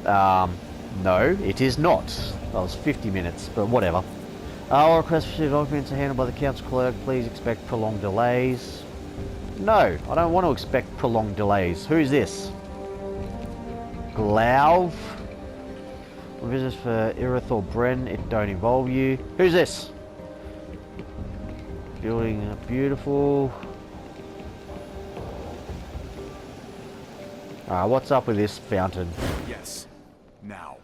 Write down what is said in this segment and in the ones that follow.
No, it is not. That was 50 minutes, but whatever. All requests for documents are handled by the council clerk. Please expect prolonged delays. No, I don't want to expect prolonged delays. Who's this? Glauv? Business for Irithor Bren. It don't involve you. Who's this? Building beautiful. Alright, what's up with this fountain? Yes. Now.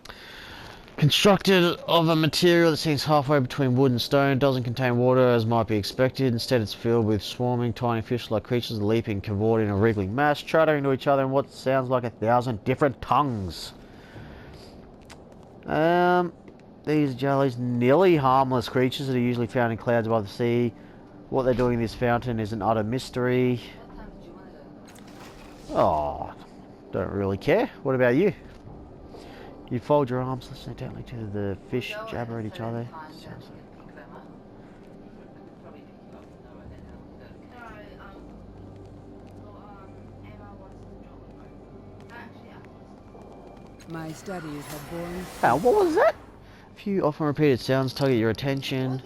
Constructed of a material that seems halfway between wood and stone, doesn't contain water as might be expected. Instead, it's filled with swarming tiny fish-like creatures leaping, cavorting in a wriggling mass, chattering to each other in what sounds like 1,000 different tongues. These jellies, nearly harmless creatures that are usually found in clouds above the sea. What they're doing in this fountain is an utter mystery. Oh, don't really care. What about you? You fold your arms, listen intently to the fish jabber at each other. Sounds like... My studies have borne. What was that? A few often repeated sounds tug at your attention.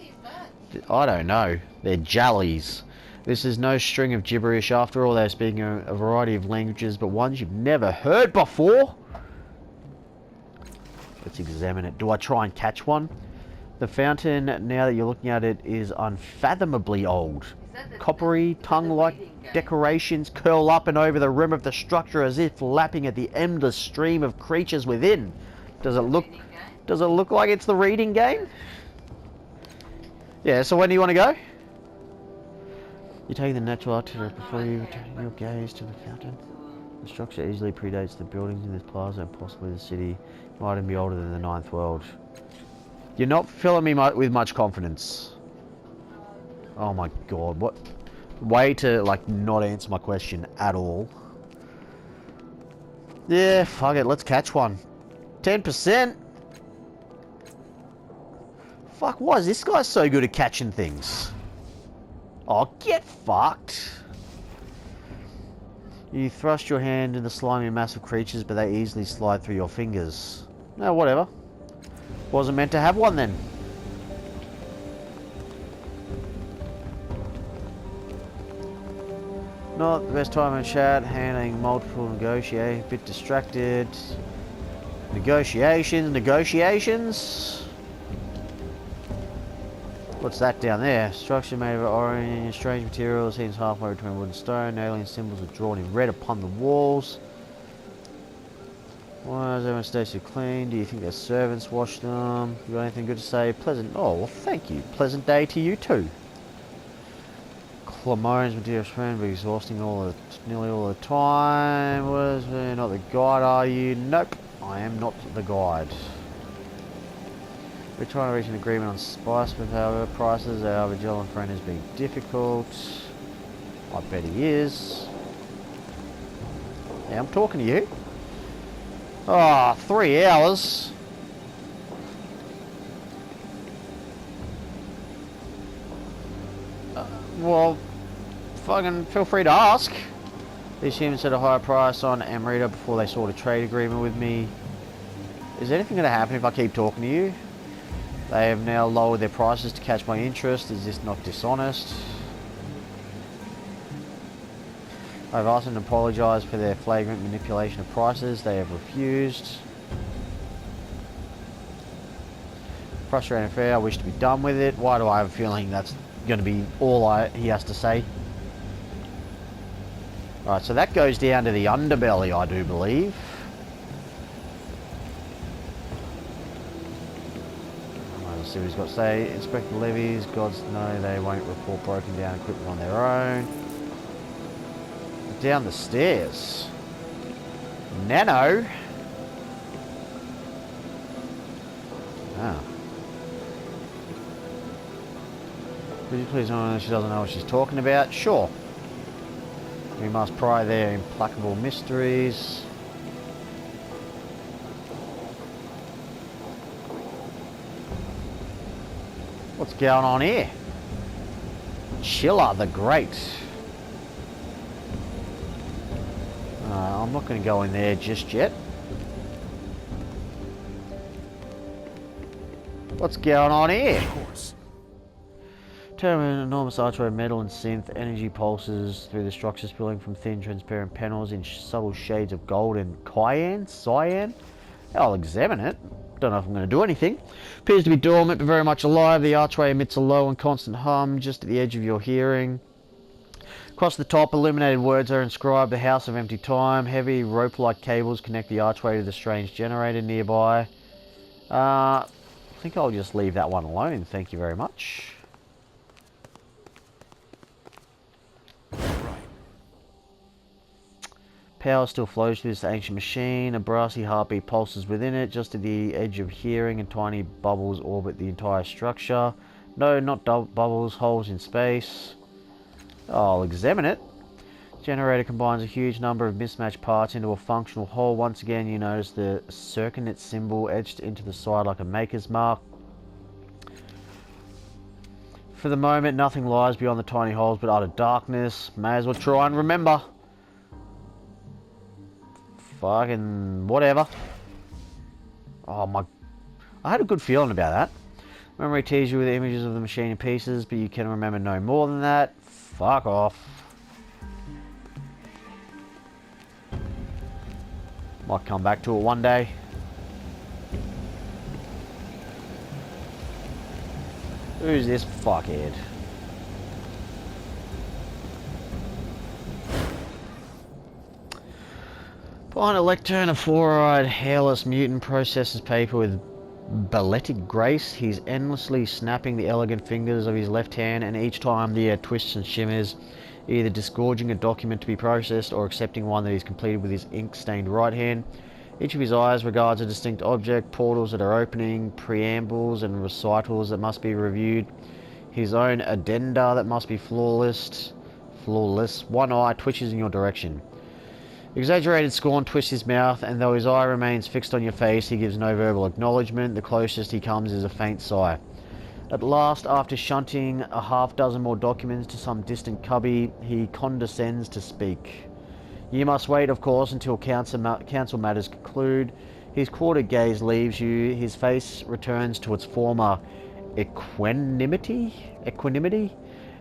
I don't know. They're jellies. This is no string of gibberish. After all, they're speaking a variety of languages, but ones you've never heard before. Let's examine it. Do I try and catch one? The fountain, now that you're looking at it, is unfathomably old. Coppery, tongue-like decorations curl up and over the rim of the structure as if lapping at the endless stream of creatures within. Does it look like it's the reading game? Yeah, so when do you want to go? You take the natural artillery before you turn your gaze to the fountain. The structure easily predates the buildings in this plaza and possibly the city. Might even be older than the Ninth World. You're not filling me with much confidence. Oh my god, what way to like not answer my question at all. Yeah, fuck it, let's catch one. 10%? Fuck, why is this guy so good at catching things? Oh, get fucked. You thrust your hand in the slimy mass of creatures, but they easily slide through your fingers. No, whatever. Wasn't meant to have one then. Not the best time to chat, handling multiple negotiations, a bit distracted. Negotiations. What's that down there? Structure made of orange, strange material, seems halfway between wood and stone. Alien symbols are drawn in red upon the walls. Why does everyone stay so clean? Do you think their servants wash them? You got anything good to say? Pleasant. Oh, well, thank you. Pleasant day to you too. Clamone's my dearest friend, but exhausting nearly all the time. You're not the guide, are you? Nope, I am not the guide. We're trying to reach an agreement on spice, but however, prices, our vigilant friend is being difficult. I bet he is. Yeah, I'm talking to you. Ah, 3 hours. Well, fucking feel free to ask. These humans set a higher price on Amrita before they sought a trade agreement with me. Is anything going to happen if I keep talking to you? They have now lowered their prices to catch my interest. Is this not dishonest? I've asked them to apologise for their flagrant manipulation of prices. They have refused. Frustrating affair. I wish to be done with it. Why do I have a feeling that's going to be all he has to say? Right, so that goes down to the underbelly, I do believe. Let's see what he's got to say. Inspect the levies. Gods know they won't report broken down equipment on their own. Down the stairs. Nano. Ah. Could you please know if she doesn't know what she's talking about? Sure. We must pry their implacable mysteries. What's going on here? Chilla the Great. I'm not going to go in there just yet. What's going on here? Of course. Torment, an enormous archway of metal and synth. Energy pulses through the structure, spilling from thin, transparent panels in subtle shades of gold and cyan. I'll examine it. Don't know if I'm going to do anything. Appears to be dormant, but very much alive. The archway emits a low and constant hum just at the edge of your hearing. Across the top, illuminated words are inscribed: the House of Empty Time. Heavy rope-like cables connect the archway to the strange generator nearby. I think I'll just leave that one alone. Thank you very much. Right. Power still flows through this ancient machine. A brassy heartbeat pulses within it, just at the edge of hearing, and tiny bubbles orbit the entire structure. No, not bubbles, holes in space. I'll examine it. Generator combines a huge number of mismatched parts into a functional whole. Once again, you notice the circuit symbol etched into the side like a maker's mark. For the moment, nothing lies beyond the tiny holes but utter darkness. May as well try and remember. Fucking whatever. Oh my... I had a good feeling about that. Memory teases you with images of the machine in pieces, but you can remember no more than that. Fuck off. Might come back to it one day. Who's this fuckhead? Behind a lectern, a four-eyed, hairless mutant processes paper with balletic grace. He's endlessly snapping the elegant fingers of his left hand, and each time the air twists and shimmers, either disgorging a document to be processed or accepting one that he's completed with his ink-stained right hand. Each of his eyes regards a distinct object, portals that are opening, preambles and recitals that must be reviewed, his own addenda that must be flawless. One eye twitches in your direction. Exaggerated scorn twists his mouth, and though his eye remains fixed on your face, he gives no verbal acknowledgement. The closest he comes is a faint sigh. At last, after shunting a half-dozen more documents to some distant cubby, he condescends to speak. You must wait, of course, until council matters conclude. His quartered gaze leaves you. His face returns to its former equanimity,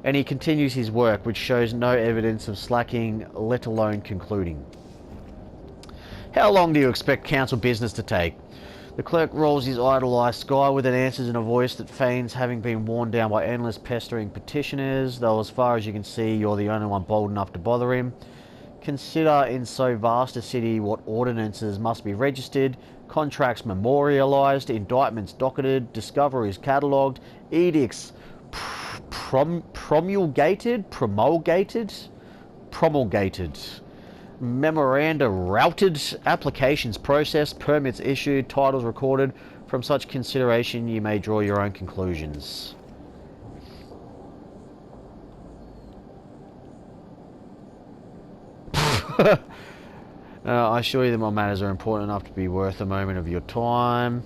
and he continues his work, which shows no evidence of slacking, let alone concluding. How long do you expect council business to take? The clerk rolls his idle eye skyward and answers in a voice that feigns having been worn down by endless pestering petitioners, though as far as you can see, you're the only one bold enough to bother him. Consider in so vast a city what ordinances must be registered, contracts memorialised, indictments docketed, discoveries catalogued, edicts promulgated, memoranda routed, applications processed, permits issued, titles recorded. From such consideration you may draw your own conclusions. I assure you that my matters are important enough to be worth a moment of your time.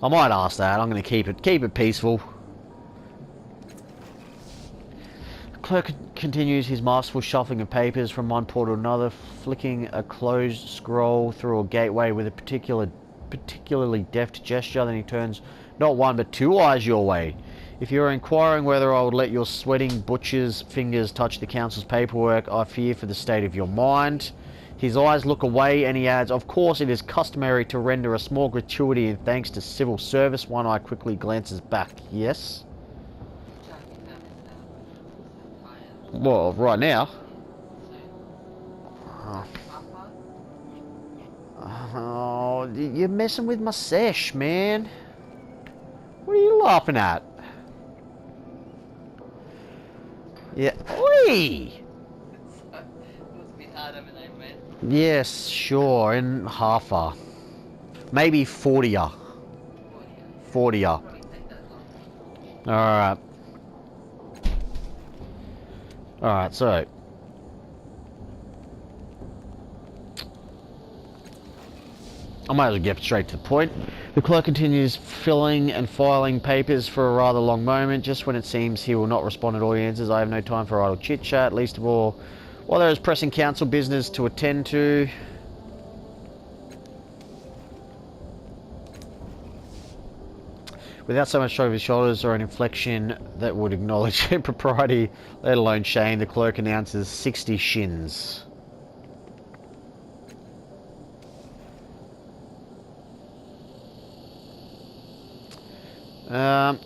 I might ask that. I'm going to keep it peaceful. The clerk continues his masterful shuffling of papers from one portal to another, flicking a closed scroll through a gateway with a particularly deft gesture. Then he turns not one but two eyes your way. If you're inquiring whether I would let your sweating butcher's fingers touch the council's paperwork, I fear for the state of your mind. His eyes look away and he adds, of course it is customary to render a small gratuity in thanks to civil service. One eye quickly glances back. Yes? Well, right now. Oh, you're messing with my sesh, man. What are you laughing at? Yeah. Oi! Yes, sure, in half-a. Maybe 40-a. 40-a. Alright. Alright, so... I might as well get straight to the point. The clerk continues filling and filing papers for a rather long moment. Just when it seems he will not respond at all answers, I have no time for idle chit-chat, least of all while there is pressing council business to attend to. Without so much shrug of his shoulders or an inflection that would acknowledge impropriety, let alone shame, the clerk announces 60 shins. I'll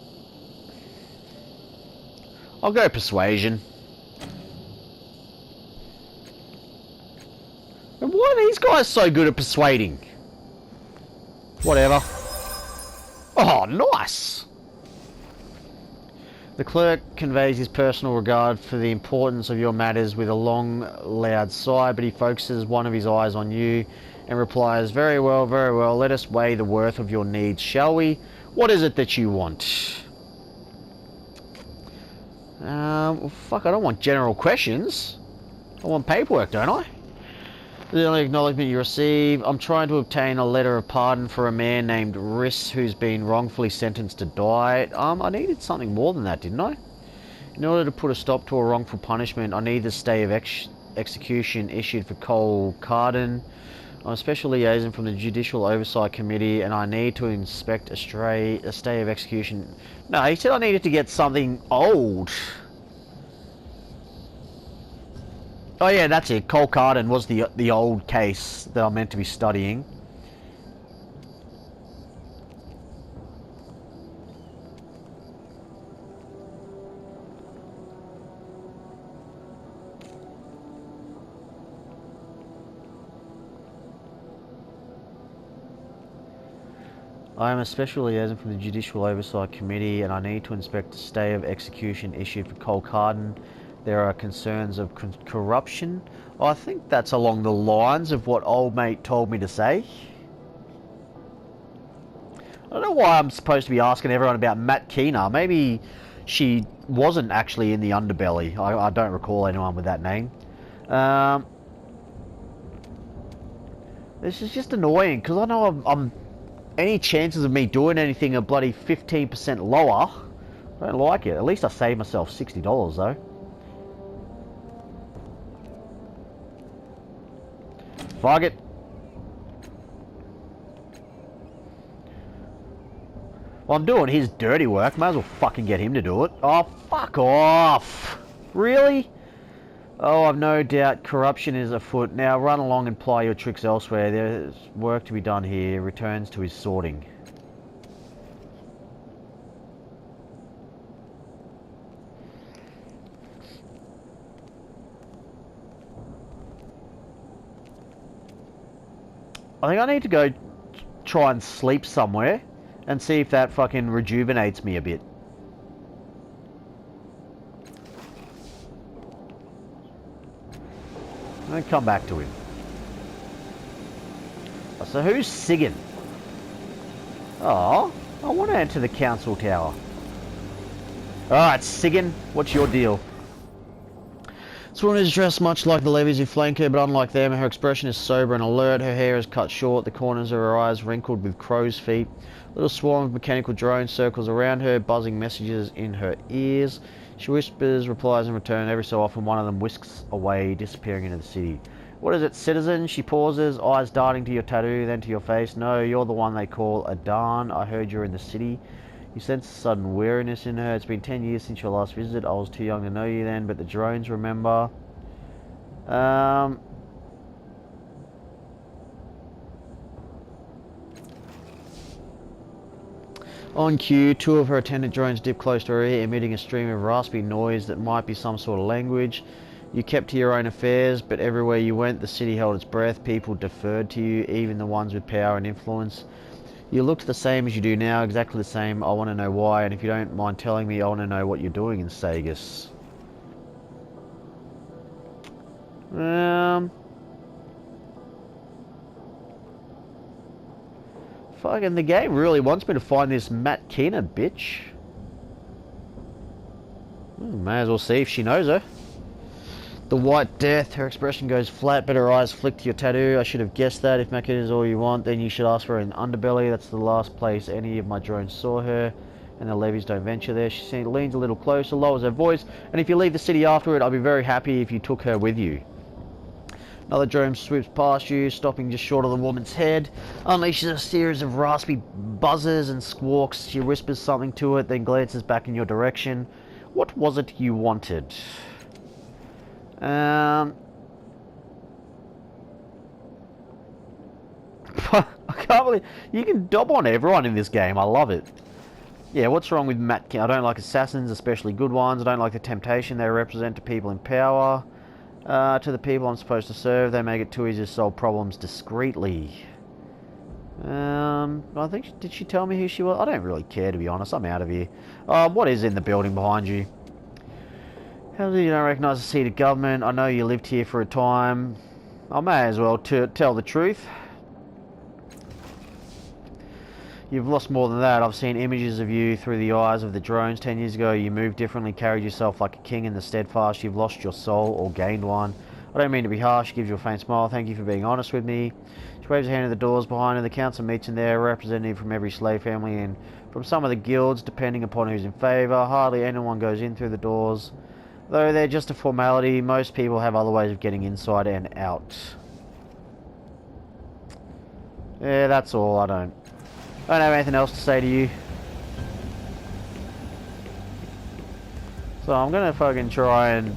go persuasion. And why are these guys so good at persuading? Whatever. Oh, nice! The clerk conveys his personal regard for the importance of your matters with a long, loud sigh, but he focuses one of his eyes on you and replies, very well, let us weigh the worth of your needs, shall we? What is it that you want? Well, fuck, I don't want general questions. I want paperwork, don't I? The only acknowledgement you receive. I'm trying to obtain a letter of pardon for a man named Riss who's been wrongfully sentenced to die. I needed something more than that, didn't I? In order to put a stop to a wrongful punishment, I need the stay of execution issued for Cole Carden. I'm a special liaison from the Judicial Oversight Committee, and I need to inspect a stay of execution. No, he said I needed to get something old. Oh yeah, that's it. Cole Carden was the old case that I'm meant to be studying. I am a special liaison from the Judicial Oversight Committee, and I need to inspect a stay of execution issued for Cole Carden. There are concerns of corruption. I think that's along the lines of what old mate told me to say. I don't know why I'm supposed to be asking everyone about Matt Keener. Maybe she wasn't actually in the underbelly. I don't recall anyone with that name. This is just annoying, because I know I'm any chances of me doing anything are bloody 15% lower. I don't like it. At least I saved myself $60 though. Fuck it. Well, I'm doing his dirty work. Might as well fucking get him to do it. Oh, fuck off. Really? Oh, I've no doubt corruption is afoot. Now run along and ply your tricks elsewhere. There's work to be done here. Returns to his sorting. I think I need to go try and sleep somewhere and see if that fucking rejuvenates me a bit. And then come back to him. So who's Sigan? Oh, I want to enter the council tower. Alright, Sigan, what's your deal? This woman is dressed much like the levies who flank her, but unlike them, her expression is sober and alert. Her hair is cut short, the corners of her eyes wrinkled with crow's feet. A little swarm of mechanical drones circles around her, buzzing messages in her ears. She whispers replies in return. Every so often one of them whisks away, disappearing into the city. What is it, citizen? She pauses, eyes darting to your tattoo, then to your face. No, you're the one they call Adan. I heard you're in the city. You sense a sudden weariness in her. It's been 10 years since your last visit. I was too young to know you then, but the drones remember. On cue, two of her attendant drones dip close to her ear, emitting a stream of raspy noise that might be some sort of language. You kept to your own affairs, but everywhere you went, the city held its breath. People deferred to you, even the ones with power and influence. You looked the same as you do now, exactly the same. I want to know why, and if you don't mind telling me, I want to know what you're doing in Sagus. Fucking the game really wants me to find this Matt Keener bitch. May as well see if she knows her. The White Death, her expression goes flat, but her eyes flick to your tattoo. I should have guessed that. If Matt Keener is all you want, then you should ask for her in the underbelly. That's the last place any of my drones saw her, and the levies don't venture there. She leans a little closer, lowers her voice, and if you leave the city afterward, I'll be very happy if you took her with you. Another drone swoops past you, stopping just short of the woman's head. Unleashes a series of raspy buzzes and squawks. She whispers something to it, then glances back in your direction. What was it you wanted? I can't believe you can dob on everyone in this game. I love it. Yeah, what's wrong with Matt? I don't like assassins, especially good ones. I don't like the temptation they represent to people in power. To the people I'm supposed to serve, they make it too easy to solve problems discreetly. I think, did she tell me who she was? I don't really care, to be honest. I'm out of here. What is in the building behind you? How do you don't recognise the seat of government? I know you lived here for a time. I may as well tell the truth. You've lost more than that. I've seen images of you through the eyes of the drones. 10 years ago, you moved differently, carried yourself like a king in the steadfast. You've lost your soul or gained one. I don't mean to be harsh. Gives you a faint smile. Thank you for being honest with me. She waves her hand at the doors behind her. The council meets in there, a representative from every slave family and from some of the guilds, depending upon who's in favour. Hardly anyone goes in through the doors. Though they're just a formality, most people have other ways of getting inside and out. Yeah, that's all. I don't have anything else to say to you. So I'm gonna fucking try and...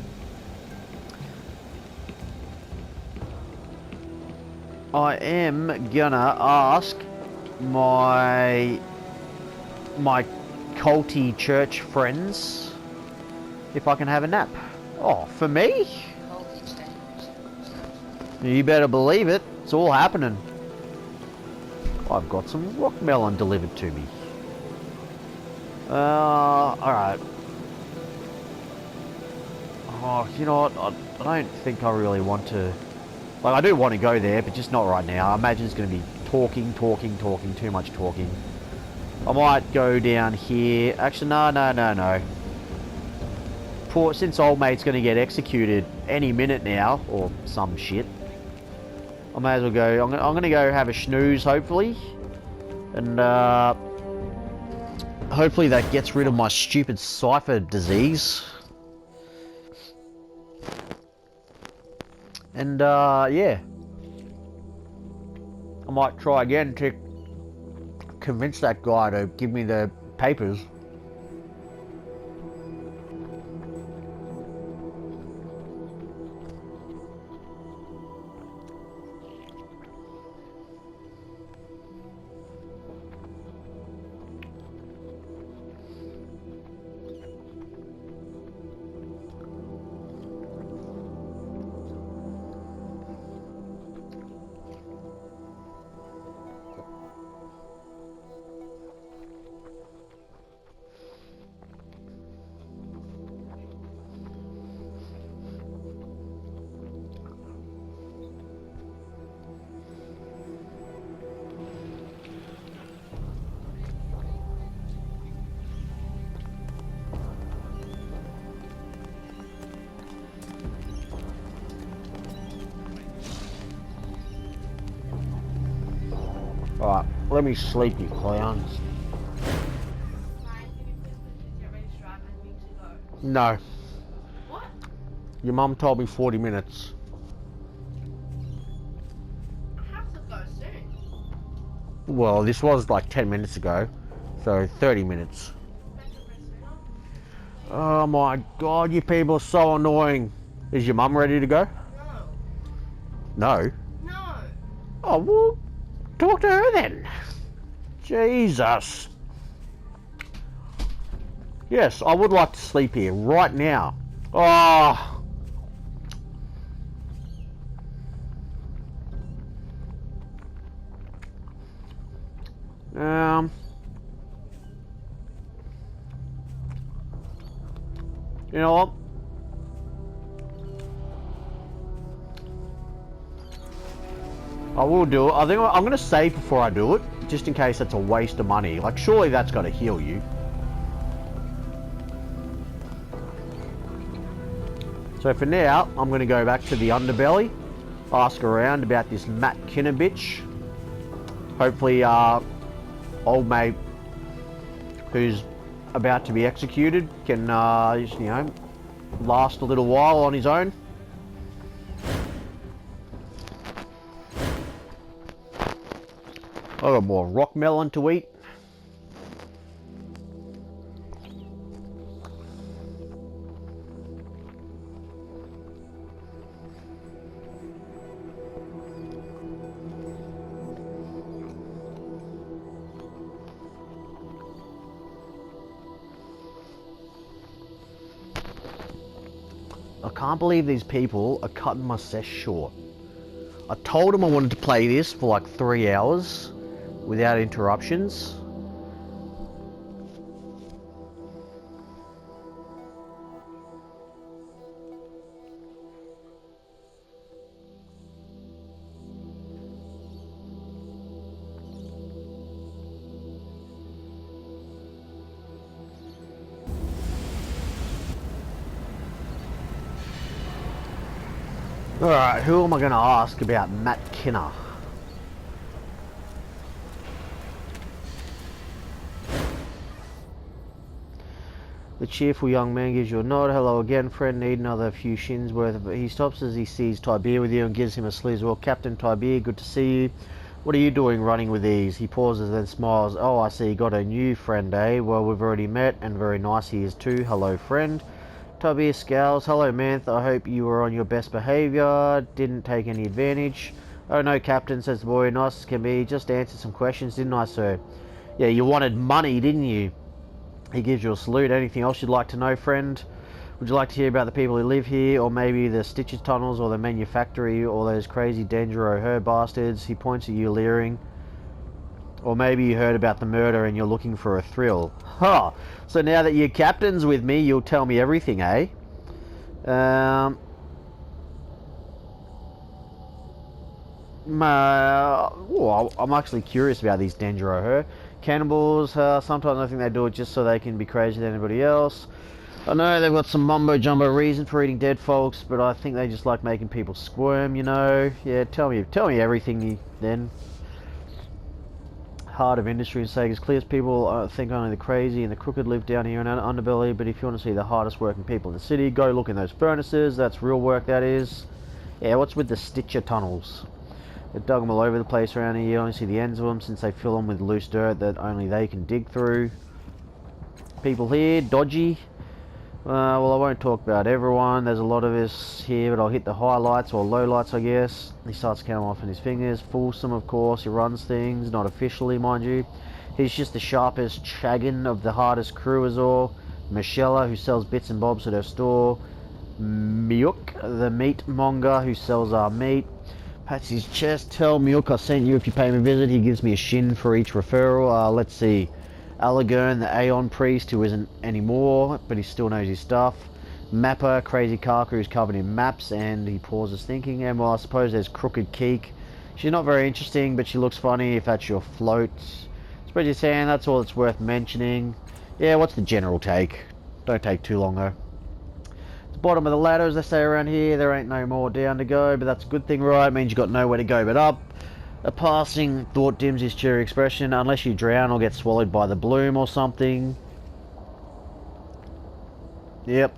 I am gonna ask my culty church friends if I can have a nap. Oh, for me? You better believe it. It's all happening. I've got some rock melon delivered to me. Alright. Oh, you know what? I don't think I really want to... Like, I do want to go there, but just not right now. I imagine it's going to be talking, too much talking. I might go down here. Actually, no. Since old mate's going to get executed any minute now, or some shit. I may as well go. I'm going to go have a snooze, hopefully. And, hopefully that gets rid of my stupid cipher disease. And, yeah. I might try again to convince that guy to give me the papers. Alright, let me sleep, you clowns. No. What? Your mum told me 40 minutes. I have to go soon. Well, this was like 10 minutes ago, so 30 minutes. Oh my god, you people are so annoying. Is your mum ready to go? No. No? No. Oh, well, talk to her then. Jesus. Yes, I would like to sleep here right now. Oh. You know what? I will do it. I think I'm going to save before I do it, just in case it's a waste of money. Like, surely that's got to heal you. So for now, I'm going to go back to the underbelly, ask around about this Matt Kinner bitch. Hopefully, old mate, who's about to be executed, can, you know, last a little while on his own. I got more rock melon to eat. I can't believe these people are cutting my session short. I told them I wanted to play this for like 3 hours without interruptions. Alright, who am I going to ask about Matt Kinner? The cheerful young man gives you a nod. Hello again, friend. Need another few shins worth. He stops as he sees Tibir with you and gives him a sleeve as well. Captain Tibir, good to see you. What are you doing running with these? He pauses then smiles. Oh, I see you got a new friend, eh? Well, we've already met, and very nice he is too. Hello, friend. Tibir scowls. Hello, Manth. I hope you were on your best behaviour. Didn't take any advantage. Oh, no, Captain, says the boy. Nice as can be. Just answered some questions, didn't I, sir? Yeah, you wanted money, didn't you? He gives you a salute. Anything else you'd like to know, friend? Would you like to hear about the people who live here, or maybe the Stitches tunnels, or the manufactory, or those crazy Dendro bastards? He points at you, leering. Or maybe you heard about the murder and you're looking for a thrill. Huh. So now that you're captains with me, you'll tell me everything, eh? Well, I'm actually curious about these Dendro cannibals. Sometimes I think they do it just so they can be crazier than anybody else. I know they've got some mumbo-jumbo reason for eating dead folks, but I think they just like making people squirm, you know? Yeah, tell me everything then. Heart of industry in Sagas clears. People think only the crazy and the crooked live down here in an underbelly, but if you want to see the hardest working people in the city, go look in those furnaces. That's real work, that is. Yeah, what's with the Stitcher tunnels? They've dug them all over the place around here. You only see the ends of them since they fill them with loose dirt that only they can dig through. People here, dodgy. Well, I won't talk about everyone. There's a lot of us here, but I'll hit the highlights or lowlights, I guess. He starts counting off in his fingers. Fulsome, of course. He runs things, not officially, mind you. He's just the sharpest chaggin of the hardest crew is all. Michelle, who sells bits and bobs at her store. Miuk, the meat monger, who sells our meat. Pats his chest. Tell Miuk I sent you if you pay me a visit. He gives me a shin for each referral. Let's see. Alagern, the Aeon priest, who isn't anymore, but he still knows his stuff. Mapper, crazy Karka, who's covered in maps, and he pauses thinking. And well, I suppose there's Crooked Keek. She's not very interesting, but she looks funny if that's your float. Spread your hand, that's all that's worth mentioning. Yeah, what's the general take? Don't take too long though. At the bottom of the ladder, as they say around here, there ain't no more down to go, but that's a good thing, right? It means you got nowhere to go but up. A passing thought dims his cheery expression, unless you drown or get swallowed by the bloom or something. Yep.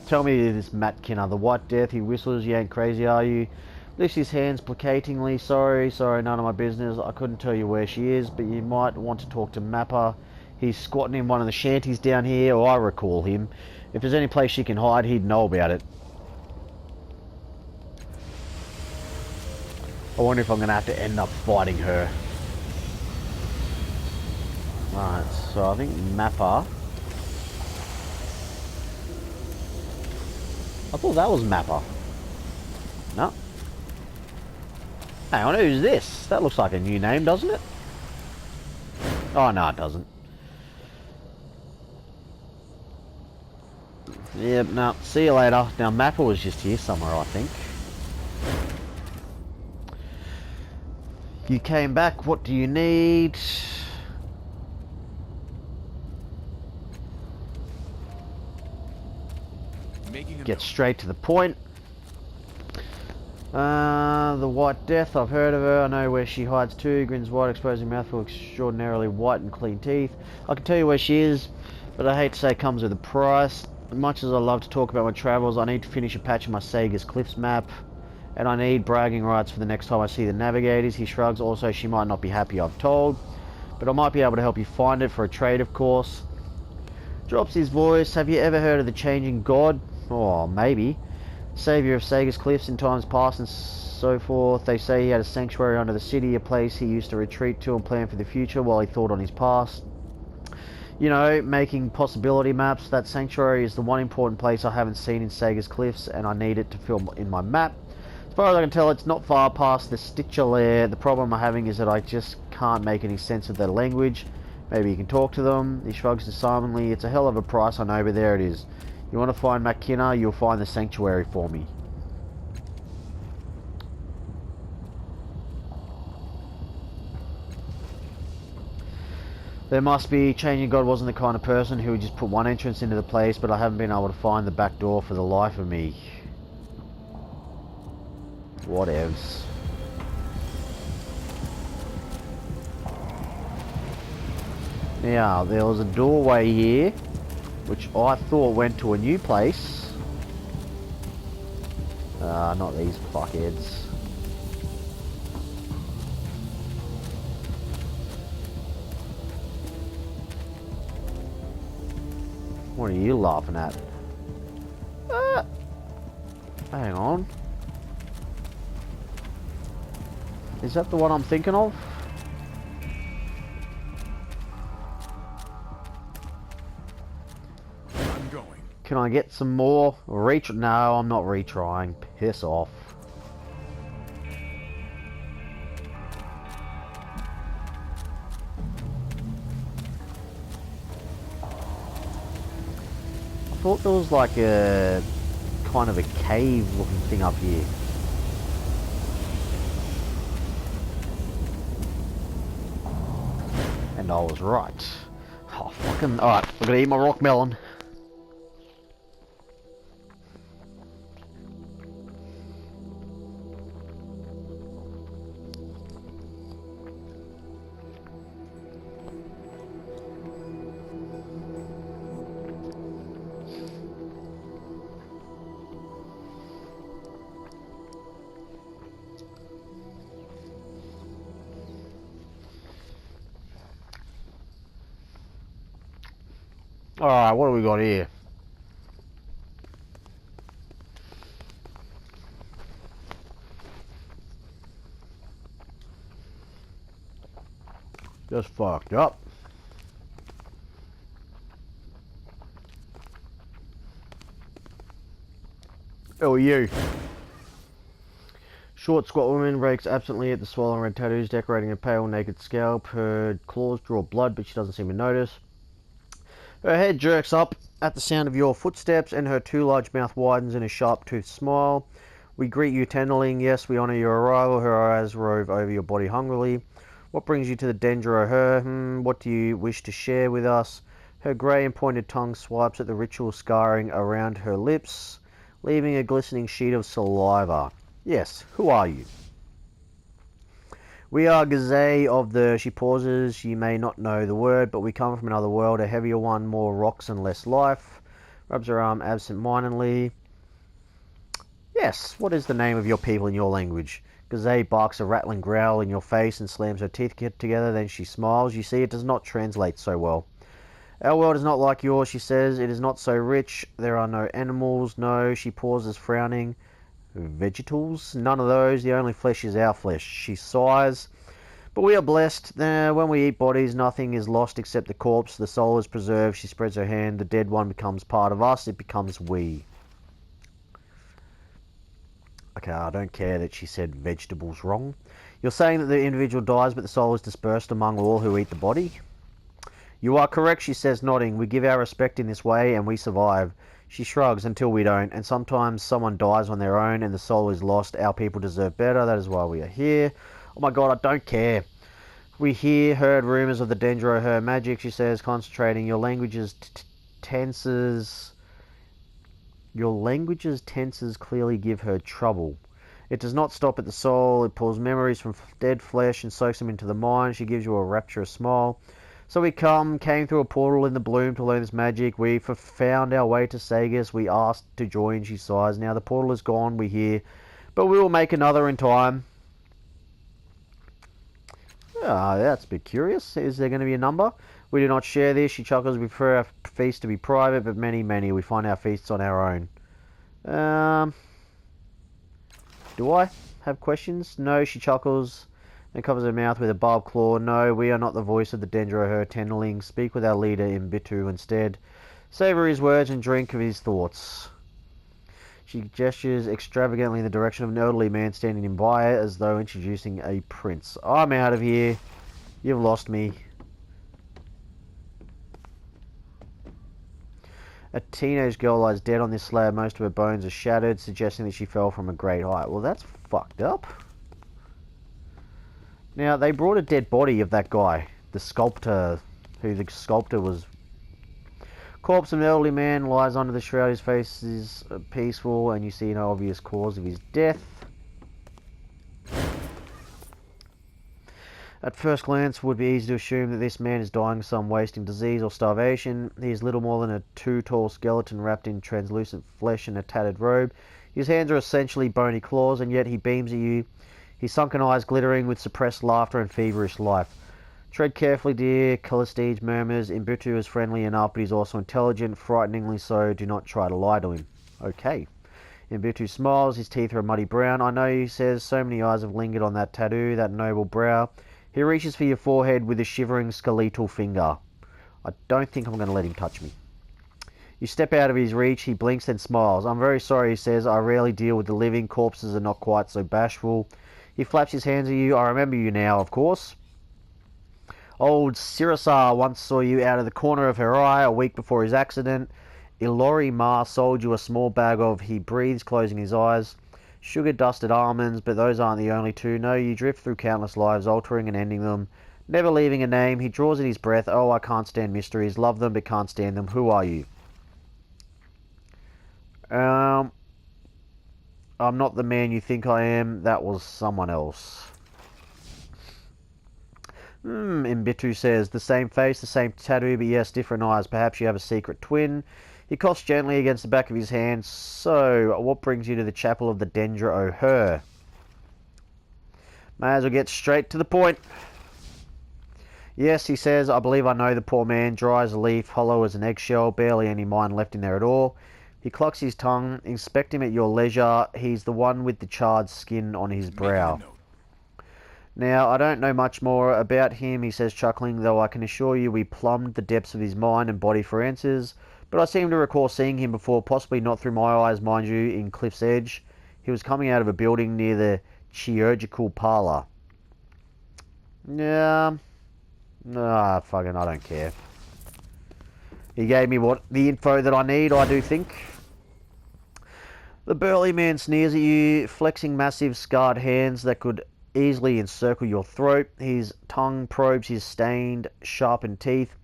Tell me this Matt Kinner, the White Death. He whistles. You ain't crazy, are you? Lifts his hands placatingly. Sorry, none of my business. I couldn't tell you where she is, but you might want to talk to Mapper. He's squatting in one of the shanties down here, or I recall him. If there's any place she can hide, he'd know about it. I wonder if I'm going to have to end up fighting her. Right, so I think Mapper. I thought that was Mapper. No. Hang on, who's this? That looks like a new name, doesn't it? Oh, no, it doesn't. Yep, no. See you later. Now, Mapper was just here somewhere, I think. You came back, what do you need? Get straight to the point. The White Death, I've heard of her, I know where she hides too. Grins wide, exposing mouthful, extraordinarily white and clean teeth. I can tell you where she is, but I hate to say it comes with a price. Much as I love to talk about my travels, I need to finish a patch of my Sagas Cliffs map. And I need bragging rights for the next time I see the navigators. He shrugs. Also, she might not be happy, I've told. But I might be able to help you find it for a trade, of course. Drops his voice. Have you ever heard of the changing god? Oh, maybe. Savior of Sager's Cliffs in times past and so forth. They say he had a sanctuary under the city, a place he used to retreat to and plan for the future while he thought on his past. You know, making possibility maps. That sanctuary is the one important place I haven't seen in Sager's Cliffs, and I need it to fill in my map. As far as I can tell, it's not far past the Stitcher Lair. The problem I'm having is that I just can't make any sense of their language. Maybe you can talk to them. He shrugs disarmingly. It's a hell of a price, I know, but there it is. You want to find McKenna, you'll find the sanctuary for me. There must be. Changing God wasn't the kind of person who would just put one entrance into the place, but I haven't been able to find the back door for the life of me. Whatevs. Now, there was a doorway here, which I thought went to a new place. Not these fuckheads. What are you laughing at? Hang on. Is that the one I'm thinking of? I'm going. Can I get some more? No, I'm not retrying. Piss off. I thought there was like a kind of a cave looking thing up here. And I was right. Oh, fucking... Alright, I'm gonna eat my rock melon. Alright, what do we got here? Just fucked up. Who are you? Short, squat woman rakes absently at the swollen red tattoos decorating a pale, naked scalp. Her claws draw blood, but she doesn't seem to notice. Her head jerks up at the sound of your footsteps, and her too large mouth widens in a sharp-toothed smile. We greet you tenderly. Yes, we honour your arrival. Her eyes rove over your body hungrily. What brings you to the Dendro her? What do you wish to share with us? Her grey and pointed tongue swipes at the ritual scarring around her lips, leaving a glistening sheet of saliva. Yes, who are you? We are Gazay of the... She pauses. You may not know the word, but we come from another world, a heavier one, more rocks and less life. Rubs her arm absent-mindedly. Yes, what is the name of your people in your language? Gazay barks a rattling growl in your face and slams her teeth together, then she smiles. You see, it does not translate so well. Our world is not like yours, she says. It is not so rich. There are no animals. No, she pauses, frowning. Vegetals? None of those. The only flesh is our flesh. She sighs. But we are blessed. When we eat bodies, nothing is lost except the corpse. The soul is preserved. She spreads her hand. The dead one becomes part of us. It becomes we. Okay, I don't care that she said vegetables wrong. You're saying that the individual dies, but the soul is dispersed among all who eat the body? You are correct, she says, nodding. We give our respect in this way, and we survive. She shrugs until we don't, and sometimes someone dies on their own and the soul is lost. Our people deserve better. That is why we are here. Oh my god, I don't care. We heard rumours of the Dendro her magic, she says, concentrating. Your language's tenses clearly give her trouble. It does not stop at the soul. It pulls memories from dead flesh and soaks them into the mind. She gives you a rapturous smile. So we came through a portal in the bloom to learn this magic. We found our way to Sagas. We asked to join, she sighs. Now the portal is gone, we hear, But we will make another in time. That's a bit curious. Is there going to be a number? We do not share this. She chuckles. We prefer our feast to be private, but many. We find our feasts on our own. Do I have questions? No, she chuckles and covers her mouth with a barbed claw. No, we are not the voice of the Dendro, her tenderling. Speak with our leader in Bitu instead. Savor his words and drink of his thoughts. She gestures extravagantly in the direction of an elderly man standing in by her, as though introducing a prince. I'm out of here. You've lost me. A teenage girl lies dead on this slab. Most of her bones are shattered, suggesting that she fell from a great height. Well, that's fucked up. Now, they brought a dead body of that guy, the sculptor, who the sculptor was. Corpse of an elderly man lies under the shroud. His face is peaceful, and you see no obvious cause of his death. At first glance, it would be easy to assume that this man is dying of some wasting disease or starvation. He is little more than a too-tall skeleton wrapped in translucent flesh and a tattered robe. His hands are essentially bony claws, and yet he beams at you, his sunken eyes glittering with suppressed laughter and feverish life. Tread carefully, dear, Callistides murmurs. Imbutu is friendly enough, but he's also intelligent, frighteningly so. Do not try to lie to him. Okay. Imbutu smiles, his teeth are a muddy brown. I know, he says, so many eyes have lingered on that tattoo, that noble brow. He reaches for your forehead with a shivering skeletal finger. I don't think I'm going to let him touch me. You step out of his reach, he blinks and smiles. I'm very sorry, he says. I rarely deal with the living. Corpses are not quite so bashful. He flaps his hands at you. I remember you now, of course. Old Sirasar once saw you out of the corner of her eye a week before his accident. Ilori Ma sold you a small bag of, he breathes, closing his eyes, sugar-dusted almonds, but those aren't the only two. No, you drift through countless lives, altering and ending them, never leaving a name. He draws in his breath. Oh, I can't stand mysteries. Love them, but can't stand them. Who are you? I'm not the man you think I am. That was someone else. Imbitu says, the same face, the same tattoo, but yes, different eyes. Perhaps you have a secret twin. He coughs gently against the back of his hand. So, what brings you to the chapel of the Dendra O'Her? May as well get straight to the point. Yes, he says, I believe I know the poor man, dry as a leaf, hollow as an eggshell, barely any mind left in there at all. He clucks his tongue. Inspect him at your leisure. He's the one with the charred skin on his brow. Now, I don't know much more about him, he says, chuckling, though I can assure you we plumbed the depths of his mind and body for answers. But I seem to recall seeing him before, possibly not through my eyes, mind you, in Cliff's Edge. He was coming out of a building near the chirurgical parlour. Yeah. Fucking, I don't care. He gave me the info that I need, I do think. The burly man sneers at you, flexing massive scarred hands that could easily encircle your throat. His tongue probes his stained, sharpened teeth,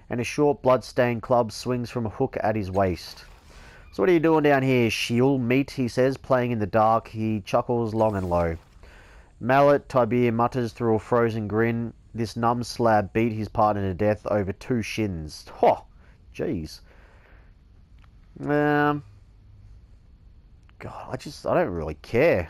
and a short blood-stained club swings from a hook at his waist. So what are you doing down here, shield meat, he says, playing in the dark. He chuckles long and low. Mallet, Tibir mutters through a frozen grin. This numb slab beat his partner to death over 2 shins. Ho! Jeez. God, I don't really care.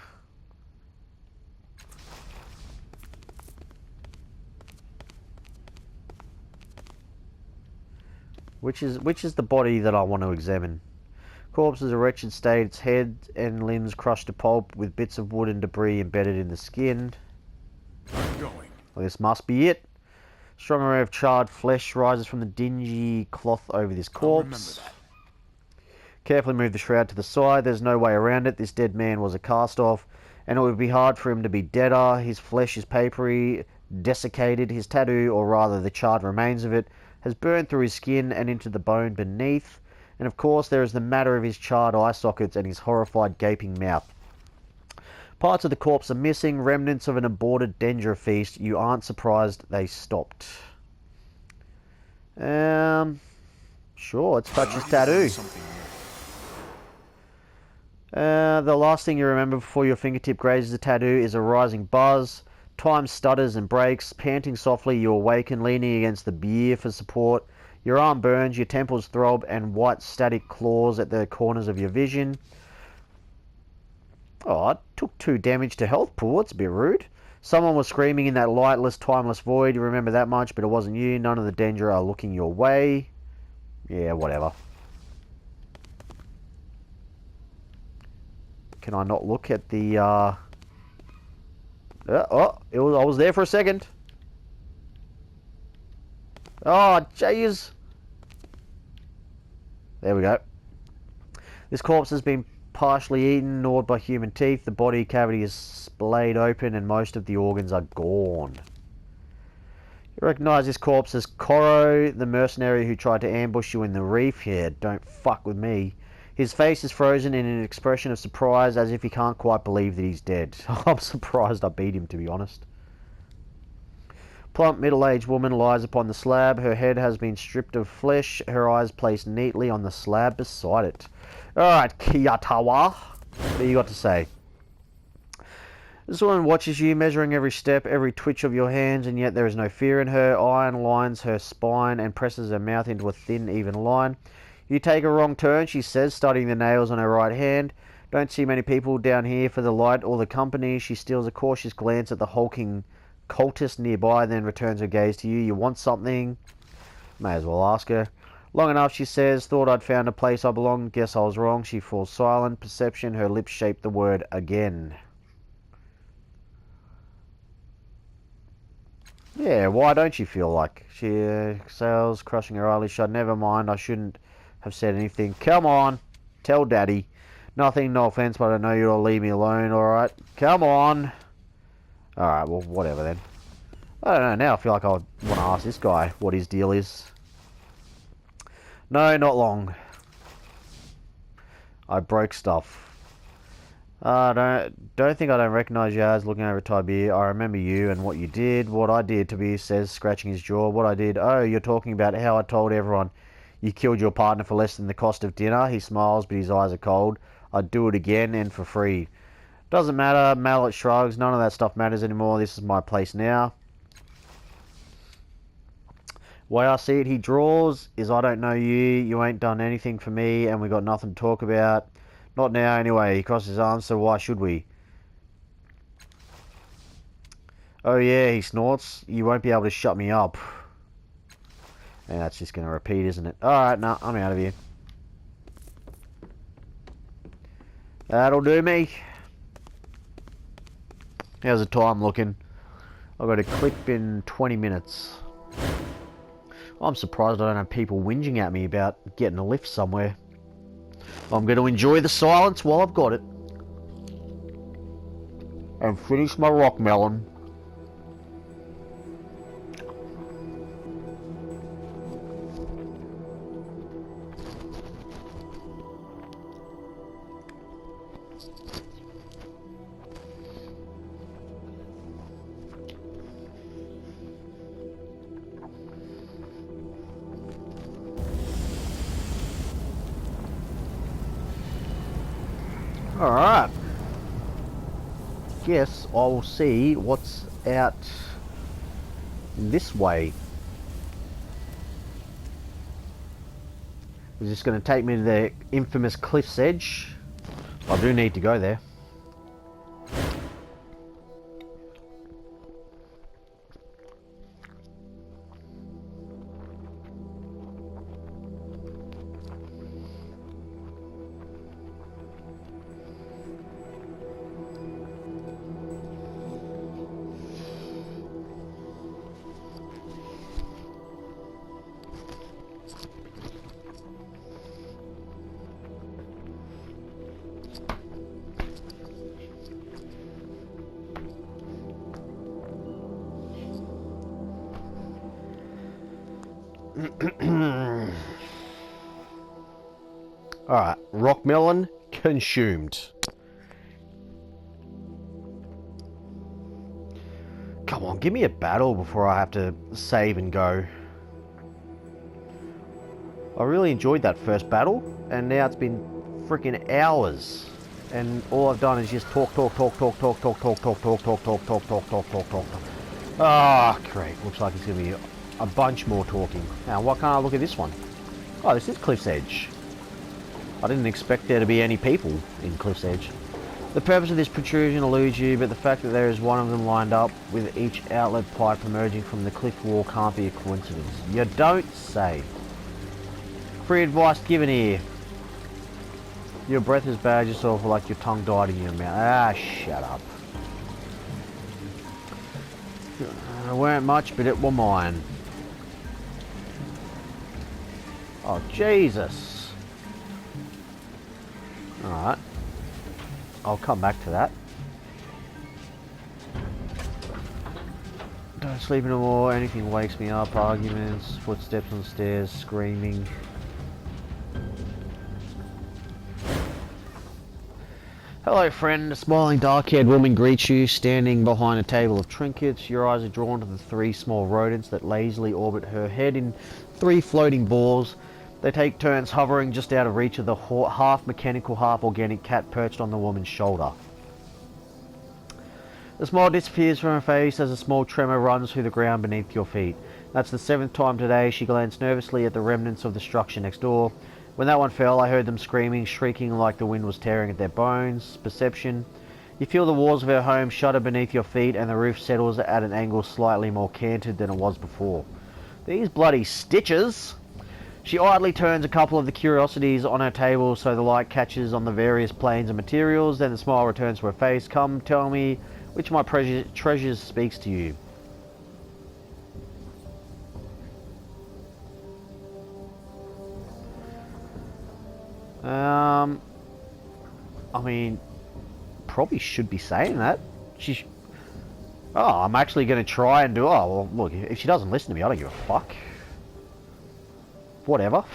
Which is the body that I want to examine? Corpse is a wretched state, its head and limbs crushed to pulp with bits of wood and debris embedded in the skin. Well, this must be it. Strong array of charred flesh rises from the dingy cloth over this corpse. Carefully move the shroud to the side. There's no way around it. This dead man was a cast-off, and it would be hard for him to be deader. His flesh is papery, desiccated. His tattoo, or rather the charred remains of it, has burned through his skin and into the bone beneath. And of course there is the matter of his charred eye sockets and his horrified gaping mouth. Parts of the corpse are missing, remnants of an aborted Dendra feast. You aren't surprised they stopped. Sure, let's touch his tattoo. The last thing you remember before your fingertip grazes the tattoo is a rising buzz. Time stutters and breaks. Panting softly, you awaken, leaning against the bier for support. Your arm burns, your temples throb, and white static claws at the corners of your vision. Oh, I took 2 damage to health pool. It's a bit rude. Someone was screaming in that lightless, timeless void. You remember that much, but it wasn't you. None of the danger are looking your way. Yeah, whatever. Can I not look at the, I was there for a second. Oh, jeez. There we go. This corpse has been partially eaten, gnawed by human teeth. The body cavity is splayed open and most of the organs are gone. You recognise this corpse as Coro, the mercenary who tried to ambush you in the reef? Yeah, don't fuck with me. His face is frozen in an expression of surprise, as if he can't quite believe that he's dead. I'm surprised I beat him, to be honest. Plump, middle-aged woman lies upon the slab. Her head has been stripped of flesh, her eyes placed neatly on the slab beside it. Alright, Kiyatawa, what do you got to say? This woman watches you, measuring every step, every twitch of your hands, and yet there is no fear in her. Iron lines her spine and presses her mouth into a thin, even line. You take a wrong turn, she says, studying the nails on her right hand. Don't see many people down here for the light or the company. She steals a cautious glance at the hulking cultist nearby, then returns her gaze to you. You want something? May as well ask her. Long enough, she says. Thought I'd found a place I belong. Guess I was wrong. She falls silent. Perception, her lips shape the word again. Yeah, why don't you feel like? She exhales, crushing her eyelids shut. Never mind, I shouldn't have said anything. Come on, tell Daddy. Nothing, no offense, but I know you'll leave me alone, alright? Come on. Alright, well, whatever then. I don't know, now I feel like I want to ask this guy what his deal is. No, not long. I broke stuff. Don't think I don't recognise you as looking over Tibir. I remember you and what you did. What I did, Tibir says, scratching his jaw. What I did? Oh, you're talking about how I told everyone you killed your partner for less than the cost of dinner. He smiles, but his eyes are cold. I'd do it again and for free. Doesn't matter. Mallet shrugs. None of that stuff matters anymore. This is my place now. Way I see it, he draws, is I don't know you. You ain't done anything for me, and we got nothing to talk about. Not now, anyway. He crosses his arms, so why should we? Oh yeah, he snorts. You won't be able to shut me up. And that's just going to repeat, isn't it? Alright, no, I'm out of here. That'll do me. How's the time looking? I've got a clip in 20 minutes. I'm surprised I don't have people whinging at me about getting a lift somewhere. I'm going to enjoy the silence while I've got it. And finish my rock melon. Alright. Guess I will see what's out this way. Is this going to take me to the infamous cliff's edge? I do need to go there. Alright, rock melon consumed. Come on, give me a battle before I have to save and go. I really enjoyed that first battle, and now it's been freaking hours. And all I've done is just talk. Ah, great. Looks like it's going to be a bunch more talking. Now, why can't I look at this one? Oh, this is Cliff's Edge. I didn't expect there to be any people in Cliff's Edge. The purpose of this protrusion eludes you, but the fact that there is one of them lined up with each outlet pipe emerging from the cliff wall can't be a coincidence. You don't say. Free advice given here. Your breath is bad, you sort of like your tongue died in your mouth. Ah, shut up. It weren't much, but it were mine. Oh, Jesus. Alright. I'll come back to that. Don't sleep anymore. Anything wakes me up. Arguments, footsteps on the stairs, screaming. Hello, friend. A smiling, dark-haired woman greets you, standing behind a table of trinkets. Your eyes are drawn to the 3 small rodents that lazily orbit her head in 3 floating balls. They take turns hovering just out of reach of the half-mechanical, half-organic cat perched on the woman's shoulder. The smile disappears from her face as a small tremor runs through the ground beneath your feet. That's the 7th time today. She glanced nervously at the remnants of the structure next door. When that one fell, I heard them screaming, shrieking like the wind was tearing at their bones. Perception. You feel the walls of her home shudder beneath your feet and the roof settles at an angle slightly more canted than it was before. These bloody stitches! She idly turns a couple of the curiosities on her table so the light catches on the various planes and materials, then the smile returns to her face. Come, tell me which of my treasures speaks to you. I mean, probably should be saying that. Oh, I'm actually going to try and do... Oh, well, look, if she doesn't listen to me, I don't give a fuck. Whatever.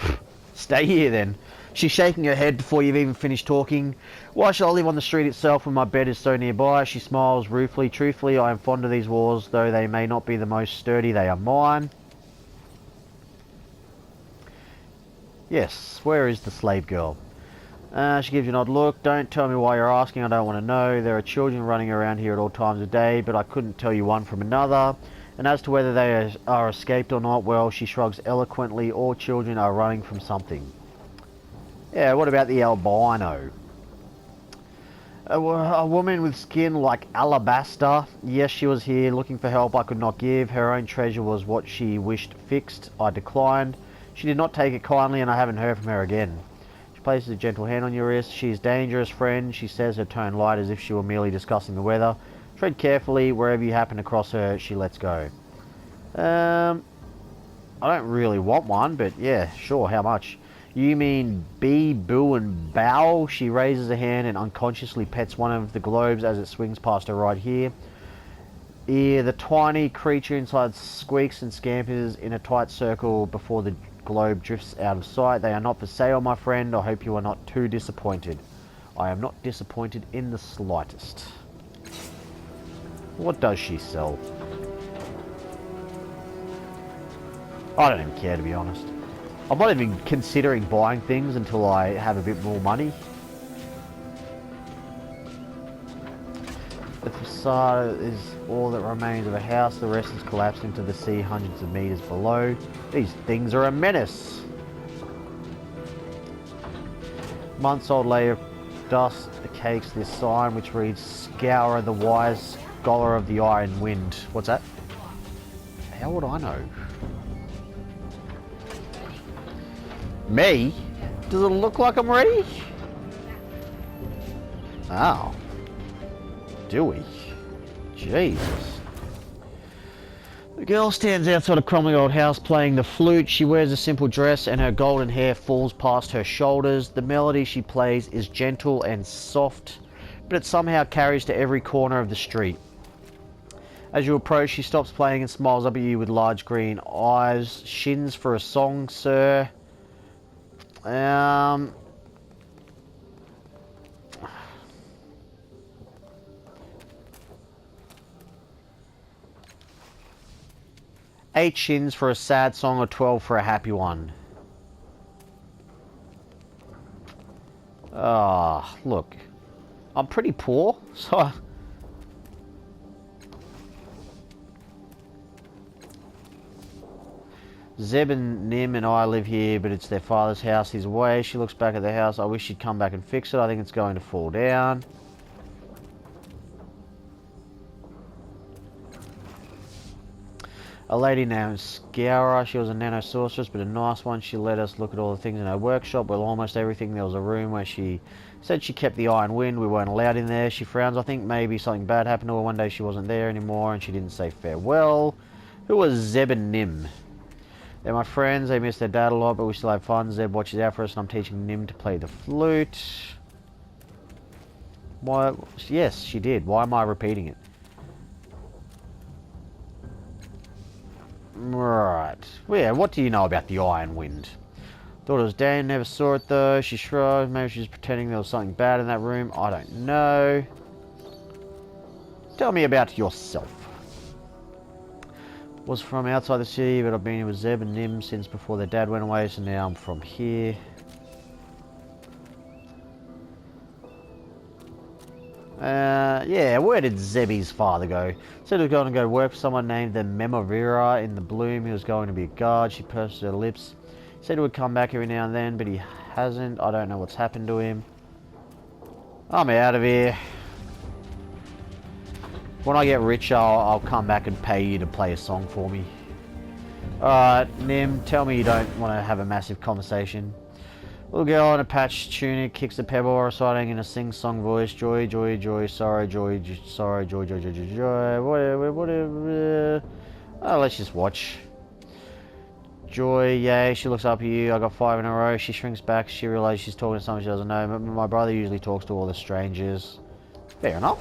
Stay here then. She's shaking her head before you've even finished talking. Why should I live on the street itself when my bed is so nearby? She smiles ruefully. Truthfully, I am fond of these walls, though they may not be the most sturdy. They are mine. Yes, where is the slave girl? She gives you an odd look. Don't tell me why you're asking, I don't want to know. There are children running around here at all times of day, but I couldn't tell you one from another. And as to whether they are escaped or not, well, she shrugs eloquently. All children are running from something. Yeah, what about the albino? A woman with skin like alabaster. Yes, she was here looking for help I could not give. Her own treasure was what she wished fixed. I declined. She did not take it kindly, and I haven't heard from her again. She places a gentle hand on your wrist. She is dangerous, friend. She says, her tone light as if she were merely discussing the weather. Tread carefully. Wherever you happen to cross her, she lets go. I don't really want one, but yeah, sure, how much? You mean bee, boo, and bow? She raises a hand and unconsciously pets one of the globes as it swings past her right here. The tiny creature inside squeaks and scampers in a tight circle before the globe drifts out of sight. They are not for sale, my friend. I hope you are not too disappointed. I am not disappointed in the slightest. What does she sell? I don't even care, to be honest. I'm not even considering buying things until I have a bit more money. The facade is all that remains of a house. The rest is collapsed into the sea hundreds of meters below. These things are a menace. Months old layer of dust cakes this sign which reads, Scour the wise scholar of the iron wind. What's that? How would I know? Me? Does it look like I'm ready? Oh. Do we? Jesus. The girl stands outside a crumbling old house playing the flute. She wears a simple dress and her golden hair falls past her shoulders. The melody she plays is gentle and soft, but it somehow carries to every corner of the street. As you approach, she stops playing and smiles up at you with large green eyes. Shins for a song, sir. 8 shins for a sad song or 12 for a happy one. Ah, look. I'm pretty poor, so... Zeb and Nim and I live here, but it's their father's house. He's away. She looks back at the house. I wish she'd come back and fix it. I think it's going to fall down. A lady named Scoura. She was a nano sorceress, but a nice one. She let us look at all the things in her workshop. Well, almost everything. There was a room where she said she kept the Iron Wind. We weren't allowed in there. She frowns. I think maybe something bad happened to her. One day she wasn't there anymore, and she didn't say farewell. Who was Zeb and Nim? They're my friends. They miss their dad a lot, but we still have fun. Zeb watches out for us, and I'm teaching Nim to play the flute. Why? Yes, she did. Why am I repeating it? Right. Well, yeah, what do you know about the Iron Wind? Thought it was Dan, never saw it though. She shrugged. Maybe she was pretending there was something bad in that room. I don't know. Tell me about yourself. Was from outside the city, but I've been here with Zeb and Nim since before their dad went away, so now I'm from here. Yeah, where did Zebby's father go? Said he was going to go to work for someone named the Memovira in the Bloom. He was going to be a guard. She pursed her lips. Said he would come back every now and then, but he hasn't. I don't know what's happened to him. I'm out of here. When I get rich, I'll come back and pay you to play a song for me. Alright, Nim, tell me you don't want to have a massive conversation. Little girl in a patched tunic kicks the pebble, reciting in a sing-song voice, joy, joy, joy, sorrow, joy, sorrow, joy, joy, joy, joy, joy, whatever, whatever. Oh, let's just watch. Joy, yay, she looks up at you. I got 5 in a row. She shrinks back. She realizes she's talking to someone she doesn't know. My brother usually talks to all the strangers. Fair enough.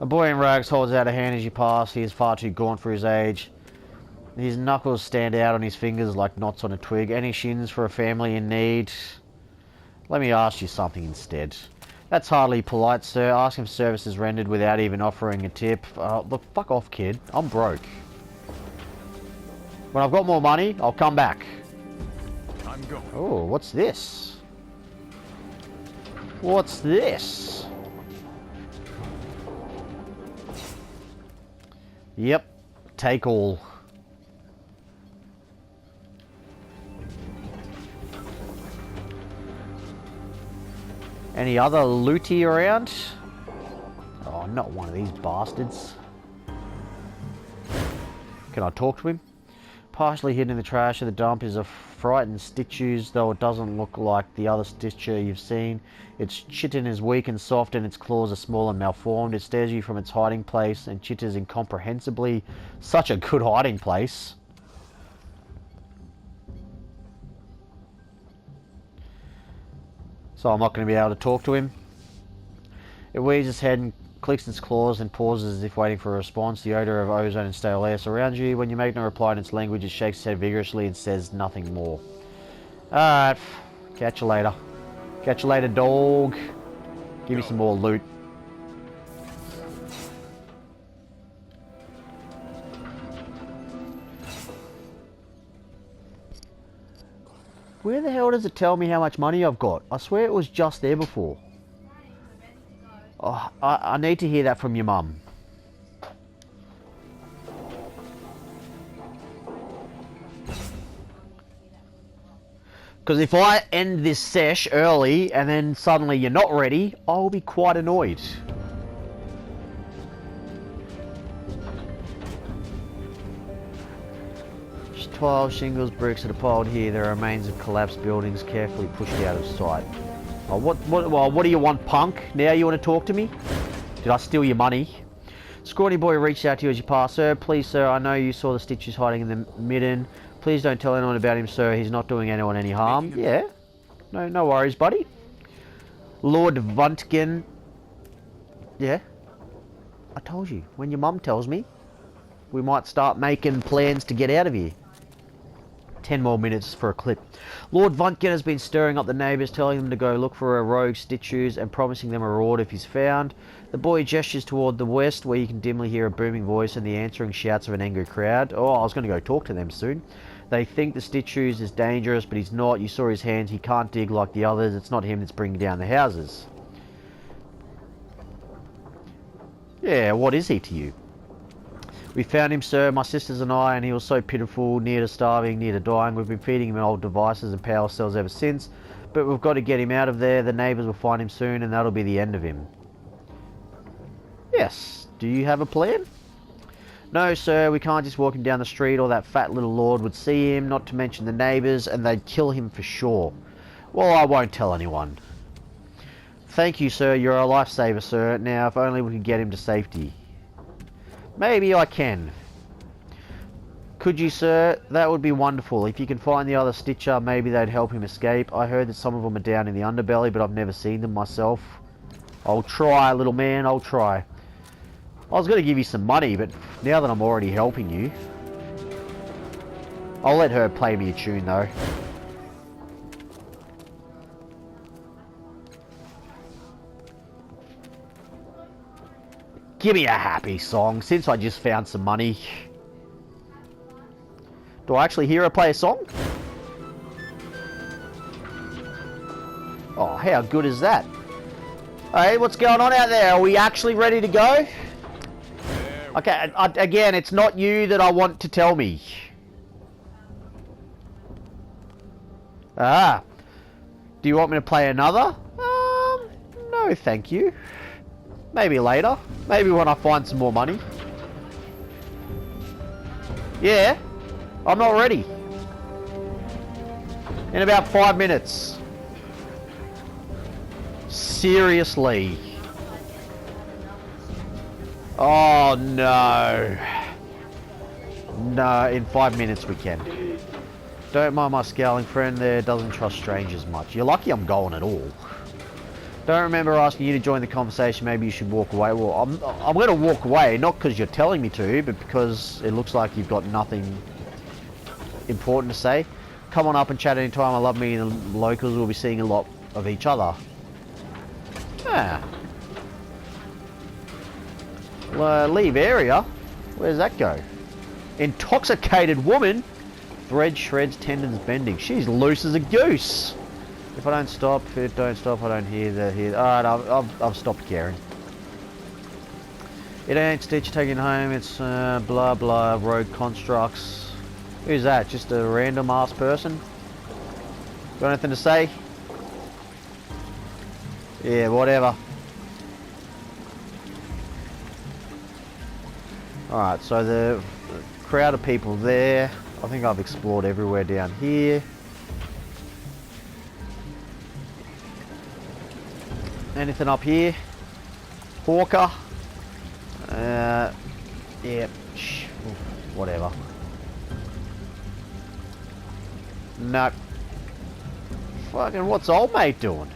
A boy in rags holds out a hand as you pass. He is far too gaunt for his age. His knuckles stand out on his fingers like knots on a twig. Any shins for a family in need? Let me ask you something instead. That's hardly polite, sir. Ask if service is rendered without even offering a tip. Look, fuck off, kid. I'm broke. When I've got more money, I'll come back. I'm going. Oh, what's this? What's this? Yep. Take all. Any other looty around? Oh, not one of these bastards. Can I talk to him? Partially hidden in the trash of the dump is a frightened Stitches, though it doesn't look like the other Stitcher you've seen. Its chitin is weak and soft and its claws are small and malformed. It stares at you from its hiding place and chitters incomprehensibly. Such a good hiding place. So I'm not going to be able to talk to him. It waves its head and clicks its claws and pauses as if waiting for a response. The odour of ozone and stale air surrounds you. When you make no reply in its language, it shakes its head vigorously and says nothing more. Alright, catch you later. Catch you later, dog. Give me some more loot. Where the hell does it tell me how much money I've got? I swear it was just there before. Oh, I need to hear that from your mum. Because if I end this sesh early and then suddenly you're not ready, I'll be quite annoyed. Tiles, shingles, bricks that are piled here. There are remains of collapsed buildings carefully pushed out of sight. Oh, what do you want, punk? Now you want to talk to me? Did I steal your money? Scrawny boy reached out to you as you passed. Sir, please, sir, I know you saw the Stitches hiding in the midden. Please don't tell anyone about him, sir. He's not doing anyone any harm. Yeah. No worries, buddy. Lord Vuntgen. Yeah. I told you. When your mum tells me, we might start making plans to get out of here. 10 more minutes for a clip. Lord Vuntgen has been stirring up the neighbours, telling them to go look for a rogue Stitches and promising them a reward if he's found. The boy gestures toward the west, where you can dimly hear a booming voice and the answering shouts of an angry crowd. Oh, I was going to go talk to them soon. They think the Stitches is dangerous, but he's not. You saw his hands. He can't dig like the others. It's not him that's bringing down the houses. Yeah, what is he to you? We found him, sir, my sisters and I, and he was so pitiful, near to starving, near to dying. We've been feeding him old devices and power cells ever since, but we've got to get him out of there. The neighbours will find him soon, and that'll be the end of him. Yes. Do you have a plan? No, sir, we can't just walk him down the street or that fat little lord would see him, not to mention the neighbours, and they'd kill him for sure. Well, I won't tell anyone. Thank you, sir. You're a lifesaver, sir. Now, if only we could get him to safety. Maybe I can. Could you, sir? That would be wonderful. If you can find the other Stitcher, maybe they'd help him escape. I heard that some of them are down in the underbelly, but I've never seen them myself. I'll try, little man. I'll try. I was going to give you some money, but now that I'm already helping you... I'll let her play me a tune, though. Give me a happy song, since I just found some money. Do I actually hear her play a song? Oh, how good is that? Hey, what's going on out there? Are we actually ready to go? Okay, again, it's not you that I want to tell me. Ah. Do you want me to play another? No, thank you. Maybe later. Maybe when I find some more money. Yeah. I'm not ready. In about 5 minutes. Seriously. Oh no. No, in 5 minutes we can. Don't mind my scowling friend there, doesn't trust strangers much. You're lucky I'm going at all. Don't remember asking you to join the conversation, maybe you should walk away. Well, I'm going to walk away, not because you're telling me to, but because it looks like you've got nothing important to say. Come on up and chat anytime. I love meeting the locals. We'll be seeing a lot of each other. Ah. Leave area? Where does that go? Intoxicated woman? Thread shreds, tendons bending. She's loose as a goose. If I don't stop, if it don't stop, I don't hear that here. Alright, I've stopped caring. It ain't Stitch taking home, it's blah blah rogue constructs. Who's that? Just a random ass person? Got anything to say? Yeah, whatever. Alright, so the crowd of people there. I think I've explored everywhere down here. Anything up here? Hawker? Yeah, whatever. Nope. Fucking what's old mate doing?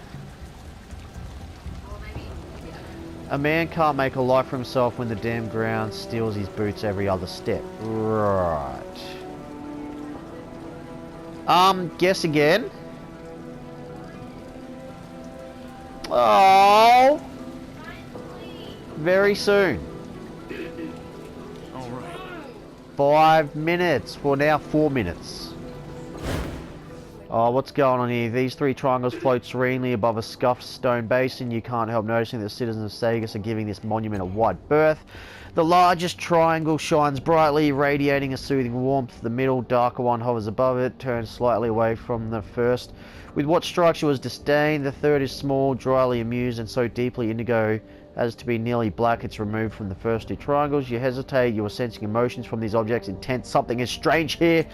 A man can't make a life for himself when the damn ground steals his boots every other step. Right. Guess again. Oh. Very soon. All right. 5 minutes. Well, now 4 minutes. Oh, what's going on here? These three triangles float serenely above a scuffed stone basin. You can't help noticing that the citizens of Sagus are giving this monument a wide berth. The largest triangle shines brightly, radiating a soothing warmth. The middle, darker one hovers above it, turns slightly away from the first. With what strikes you as disdain, the third is small, dryly amused, and so deeply indigo as to be nearly black. It's removed from the first two triangles. You hesitate, you are sensing emotions from these objects, intense. Something is strange here.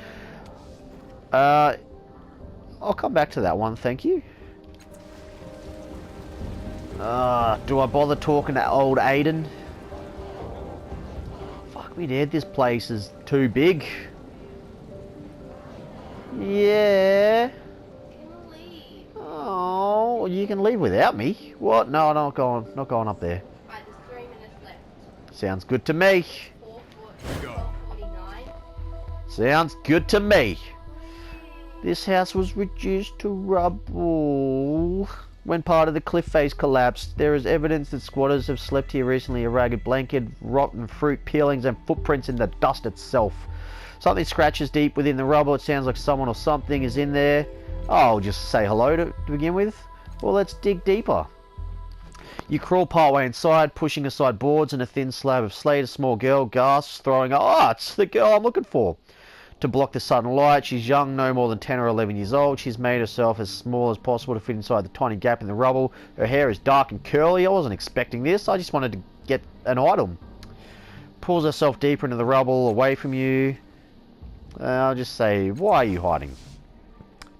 I'll come back to that one, thank you. Do I bother talking to old Aiden? Fuck me dead, this place is too big. Yeah. Oh, you can leave without me? What? No, I'm not going up there. Right, there's 3 minutes left. Sounds good to me. 4:49. Sounds good to me. This house was reduced to rubble when part of the cliff face collapsed. There is evidence that squatters have slept here recently. A ragged blanket, rotten fruit peelings, and footprints in the dust itself. Something scratches deep within the rubble. It sounds like someone or something is in there. I'll just say hello to begin with. Well, let's dig deeper. You crawl partway inside, pushing aside boards and a thin slab of slate. A small girl gasps, throwing up. Oh, it's the girl I'm looking for. To block the sudden light, she's young, no more than 10 or 11 years old. She's made herself as small as possible to fit inside the tiny gap in the rubble. Her hair is dark and curly. I wasn't expecting this. I just wanted to get an item. Pulls herself deeper into the rubble, away from you. I'll just say, why are you hiding?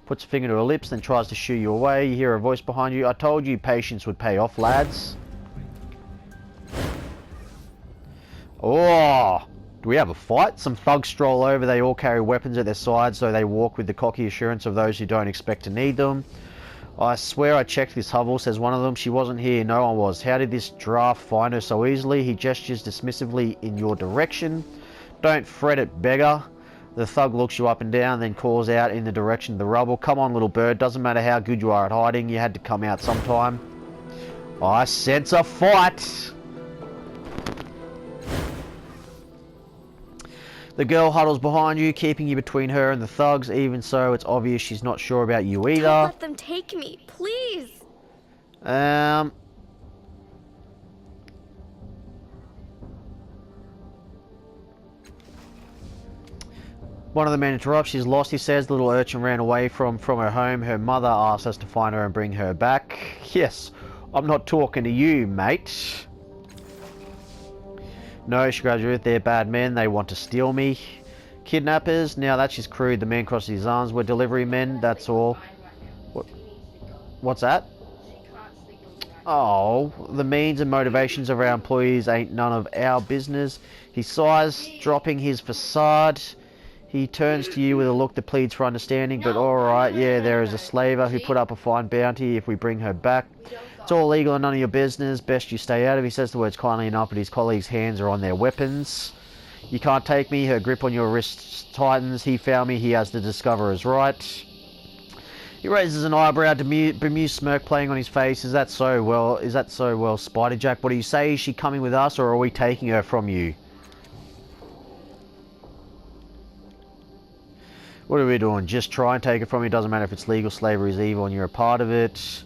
Puts a finger to her lips, then tries to shoo you away. You hear a voice behind you. I told you patience would pay off, lads. Oh, do we have a fight? Some thugs stroll over. They all carry weapons at their sides, so they walk with the cocky assurance of those who don't expect to need them. I swear I checked this hovel, says one of them. She wasn't here, no one was. How did this draft find her so easily? He gestures dismissively in your direction. Don't fret it, beggar. The thug looks you up and down, then calls out in the direction of the rubble. Come on, little bird. Doesn't matter how good you are at hiding. You had to come out sometime. I sense a fight. The girl huddles behind you, keeping you between her and the thugs. Even so, it's obvious she's not sure about you either. Don't let them take me, please. One of the men interrupts. She's lost, he says. The little urchin ran away from her home. Her mother asks us to find her and bring her back. Yes, I'm not talking to you, mate. No, she grabs her. They're bad men. They want to steal me. Kidnappers. Now that's just crude. The man crosses his arms. We're delivery men. That's all. What's that? Oh, the means and motivations of our employees ain't none of our business. He sighs, dropping his facade. He turns to you with a look that pleads for understanding, but alright, yeah, there is a slaver who put up a fine bounty if we bring her back. It's all legal and none of your business. Best you stay out of. He says the words kindly enough, but his colleagues' hands are on their weapons. You can't take me. Her grip on your wrists tightens. He found me. He has to discover his right. He raises an eyebrow, bemused smirk playing on his face. Is that so? Well, Spider Jack? What do you say? Is she coming with us, or are we taking her from you? What are we doing? Just try and take it from you. Doesn't matter if it's legal. Slavery is evil, and you're a part of it.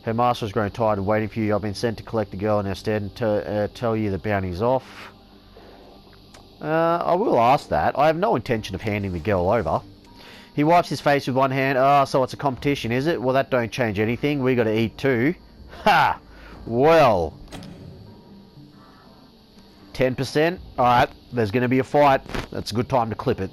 Her master is growing tired of waiting for you. I've been sent to collect the girl and instead tell you the bounty's off. I will ask that. I have no intention of handing the girl over. He wipes his face with one hand. Ah, so it's a competition, is it? Well, that don't change anything. We got to eat too. Ha! Well. 10%? Alright, there's going to be a fight. That's a good time to clip it.